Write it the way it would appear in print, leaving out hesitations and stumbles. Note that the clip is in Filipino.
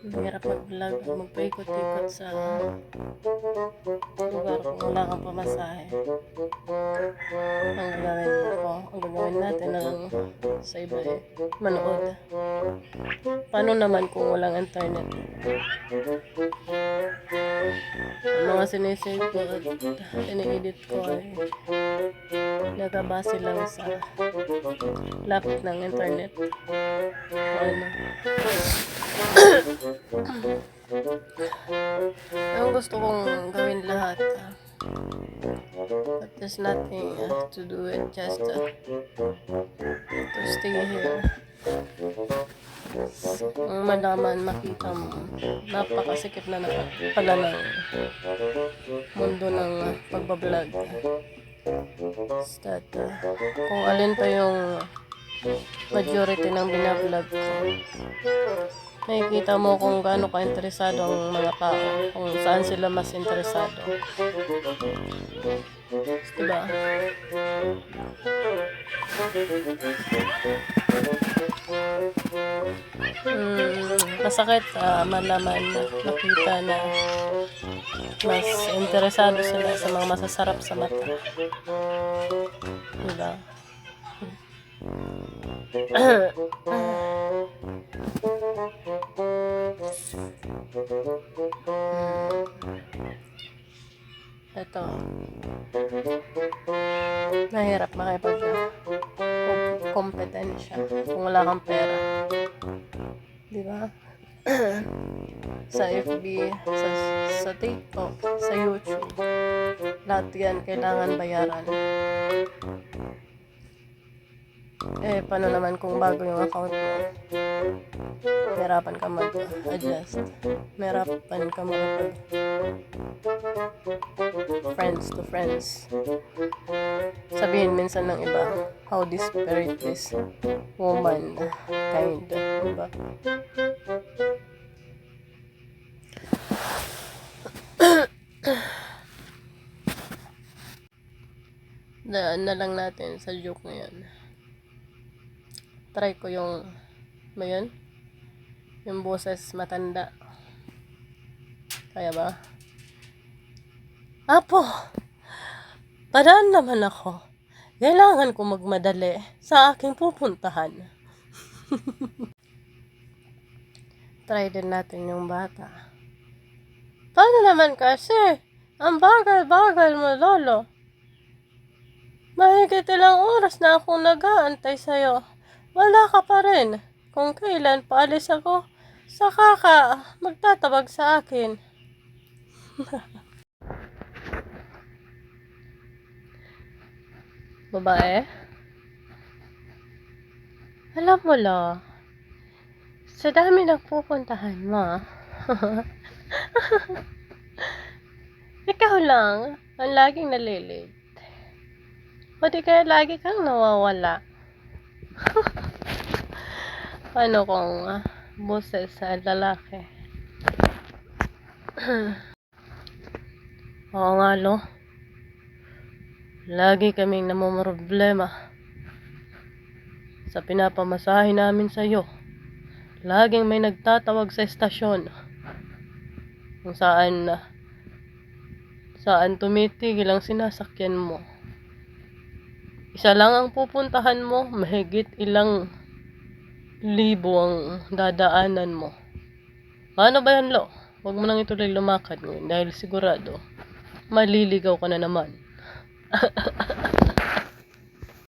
Mahirap mag-vlog, magpaikot-ikot sa lugar kung wala kang pamasahe. Ang gagawin natin na lang sa iba manood. Paano naman kung walang internet? Ang mga sinisave ko at ini-edit ko ay nagabase lang sa lapit ng internet. O ano. Ang gusto kong gawin lahat. But there's nothing to do it, just to stay here. Ang malaman, makita mo, napakasikip na pala ng mundo ng pagbablog. That, kung alin pa yung majority ng binablog ko, nakikita mo kung gaano ka-interesado ang mga tao, kung saan sila mas interesado. Diba? Masakit malaman, makita na mas interesado sila sa mga masasarap sa mata. Diba? Ito, mahirap makipag-kompetensya kung wala kang pera. Diba? Sa FB, sa TikTok, sa YouTube, lahat yan kailangan bayaran. Paano naman kung bago yung account mo? Mahirapan ka mag-adjust. Mahirapan ka friends to friends. Sabihin minsan ng iba, how desperate this woman kind. Diba? Daan na lang natin sa joke ngayon. Try ko yung yung boses matanda. Kaya ba? Apo, padaan naman ako. Kailangan ko magmadali sa aking pupuntahan. Try din natin yung bata. Paano naman kasi? Ang bagal-bagal mo, lolo. Mahigit ilang oras na akong nag-aantay sa'yo. Wala ka pa rin. Kung kailan paalis ako, saka ka magtatabag sa akin. Babae? Alam mo lo, sa dami ng pupuntahan mo, ikaw lang ang laging nalilate. O di kaya lagi kang nawawala. Paano kung boses sa lalaki? Oo nga lo. Lagi kaming namumroblema sa pinapamasahe namin sa'yo. Laging may nagtatawag sa estasyon kung saan tumitigil ang sinasakyan mo. Isa lang ang pupuntahan mo, mahigit ilang libo ang dadaanan mo. Paano ba yan, lo? Huwag mo nang ituloy lumakad ngayon dahil sigurado maliligaw ka na naman.